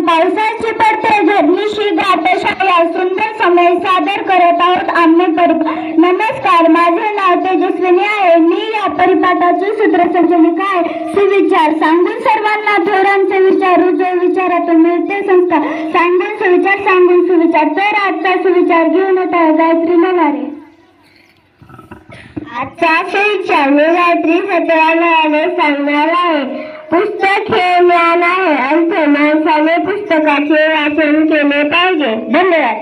पावसाची पडते झरनीशी घाटशाही या सुंदर समय सादर करत आहोत आम्ही नमस्कार, माझे नाव तेजस्विनी आहे. मी या परिपाठाचे सूत्रसंचालिका आहे. सुविचार सांगून सर्वांना थोरांचे विचार रुजव विचारातून मिळते संस्कार. सांगून सुविचार सांगून सुविचार. तर आजचा सुविचार घेऊन येत आहे गायत्री नवारे. आजचा सुविचार मी गायत्री सत्राला सांगणार आहे. पुस्तक हे ज्ञान आहे. अर्थ माणसाने पुस्तकाचे वाचन केले पाहिजे. धन्यवाद.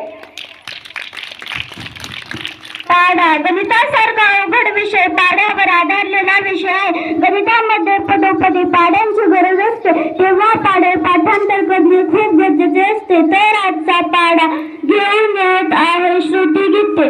पाढा गणितासारखा अवघड विषय पाढ्यावर आधारलेला विषय आहे. गणितामध्ये पदोपदी पाढ्यांची गरज असते, तेव्हा पाढे पाठांतर करणे खूप गरजेचे असते. तर आजचा पाढा घेऊन येत आहे श्रुती गीते.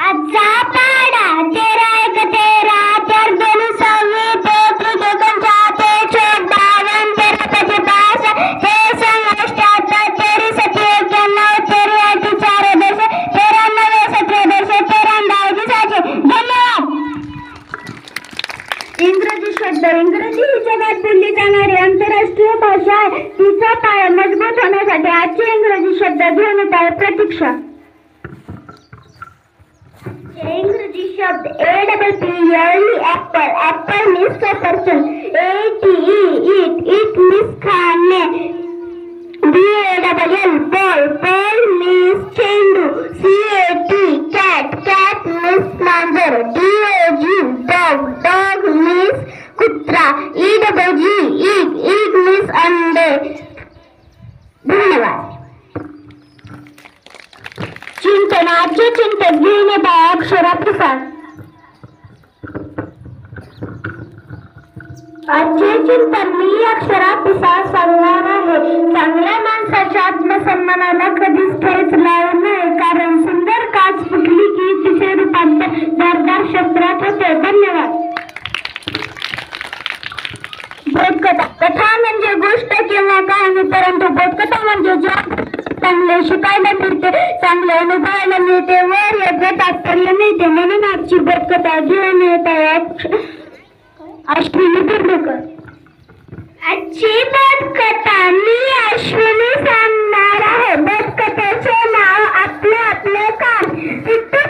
आजचा पाढा 13 × 13 तर 2 6 पोत्री दोघांच्या तेचे 52 13 5 5 हे संग 88 तेरी 7 91 तेरी 8 4 10 13 9 17 10 13 10 20. धन्यवाद. इंग्रजी शब्द. इंग्रजी ही जगात बोलली जाणारी आंतरराष्ट्रीय भाषा आहे. तिचा पाया मजबूत होण्यासाठी आजचे इंग्रजी शब्द घेऊन येत आहे प्रतीक्षा. इंग्रजी शब्द apple. Apple means a person. Eat means खाने. Ball. Ball means चेंडू. Cat means मांजर. Dog means कुत्रा. Egg means अंडे. धन्यवाद. चिंतन. आजचे चिंतन घेऊन येत आहे अक्षरा प्रसाद. आजचे चिंतन मी अक्षरा प्रसाद सांगणार आहे. चांगल्या माणसाच्या आत्मसन्मानाला कधीच ठेच लावू नये, कारण सुंदर काच फुटली की तिचे रूपांतर धारदार शस्त्रात होते. धन्यवाद. बोधकथा. कथा म्हणजे गोष्ट किंवा कहाणी, परंतु बोधकथा म्हणजे चांगले शिकायला मिळते, चांगले अनुभवायला मिळते व योग्य तात्पर्य मिळते. म्हणून आजची बोधकथा घेऊन येत आहे अश्विनी पेडणेकर. आजची बोधकथा मी अश्विनी सांगणार आहे. बोधकथेचे नाव आपले काम. पिट्टू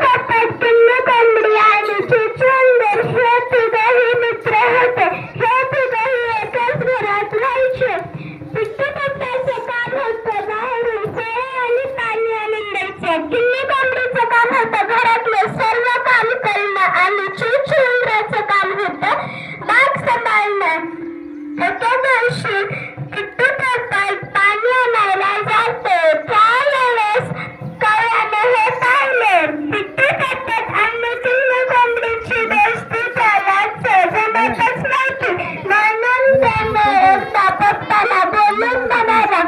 कोंबडी आणि चुचुंदर हे तिघही मित्र होते. हे तिघही एकाच घरात राहायचे. पिट्टू पप्पाचं काम होतं बाहेरून फळे आणि पाणी आणून द्यायचं. गिल्ली कोंबडीचं काम होतं घरातलं सर्व काम करणं आणि चुचुंदराचं काम होतं बाग सांभाळणं. एके दिवशी पिट्टू पप्पा पाणी आणायला जाते. त्यावेळेस कळ्याने हे पाहिले. पिट्टू पप्पात आणि गिल्ली कोंबडीची दोस्ती त्याला जमतच नव्हती. म्हणून त्याने एकदा पप्पाला बोलून म्हणाला,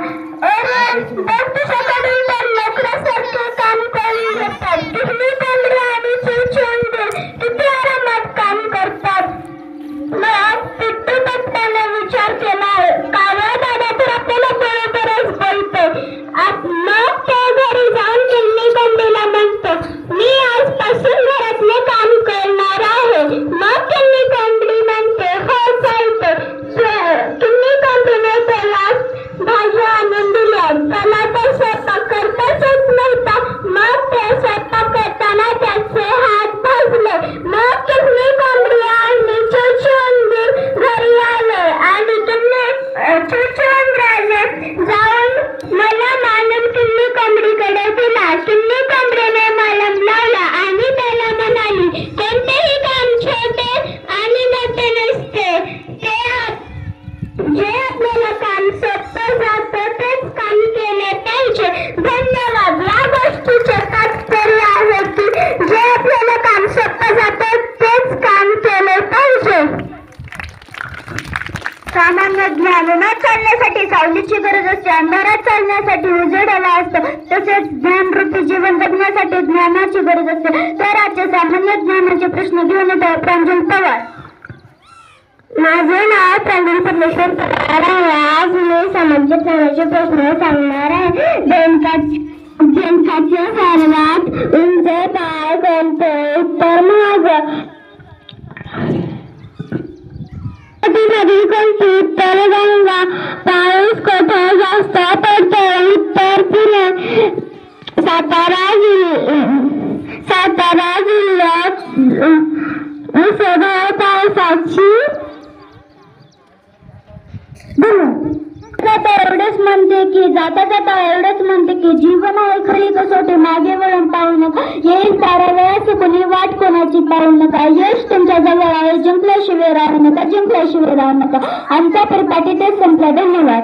अरे बघ तुझ्याकडून तर लेकरासारखे काम करून घेतात. गिल्ली कोंबडी आणि चुचुंदर किती आरामात काम करतात. मग पिट्टू पप्पाने विचार केला, कावळा दादा तर आपल्याला बरोबरच बोलतो. मग तो घरी जाऊन गिल्ली कोंबडीला म्हणतो, मी आजपासून घरातले काम करणार आहे. मग गिल्ली कोंबडी म्हणते, हो चालतं. गिल्ली कोंबडीने त्याला भाज्या आणून दिल्या. त्याला तर स्वयंपाक करताच येत नव्हता. मग ते स्वयंपाक करताना त्याचे हात भाजले. मग गिल्ली कोंबडी आणि चुचुंदर घरी आले आणि चुचुंदराने जाऊन मला मानून गिल्ली कोंबडीकडे दिला. गिल्ली कोंबडीने मलम लावला आणि त्याला म्हणाली, कोणतेही काम छोटे आणि मोठे नसते. जे आपल्याला काम सोपं जातं तेच काम केले पाहिजे. धन्यवाद. या गोष्टीचे तात्पर्य आहे की जे आपल्याला काम सोपं जातं तेच काम केले पाहिजे. सामान्य ज्ञान न चालण्यासाठी सावलीची गरज असते, अंधारात चालण्यासाठी उजेड हवा असतो, तसेच ज्ञानरूपी जीवन जगण्यासाठी ज्ञानाची गरज असते. तर आजचे सामान्य ज्ञानाचे प्रश्न घेऊन येत आहे प्रांजल पवार. माझे नाव प्रांजल परमेश्वर पवार आहे. आज मी सामान्य ज्ञानाचे प्रश्न सांगणार आहे. बेंकाचे सर्वात उंच पाय कोणते? उत्तर महाग. नदी कोणती? उत्तर गंगा. पाऊस कुठे जास्त म्हणते की जाता जाता एवढंच म्हणते की जीवन आहे खरी कसोटी, मागे वळून पाहू नका. येईल सारा वेळाची कोणी वाट कोणाची पाहू नका. यश तुमच्या जवळ आहे, जिंकल्याशिवाय राहू नका, जिंकल्याशिवाय राहू नका. आमचा परिपाठी ते संपला. धन्यवाद.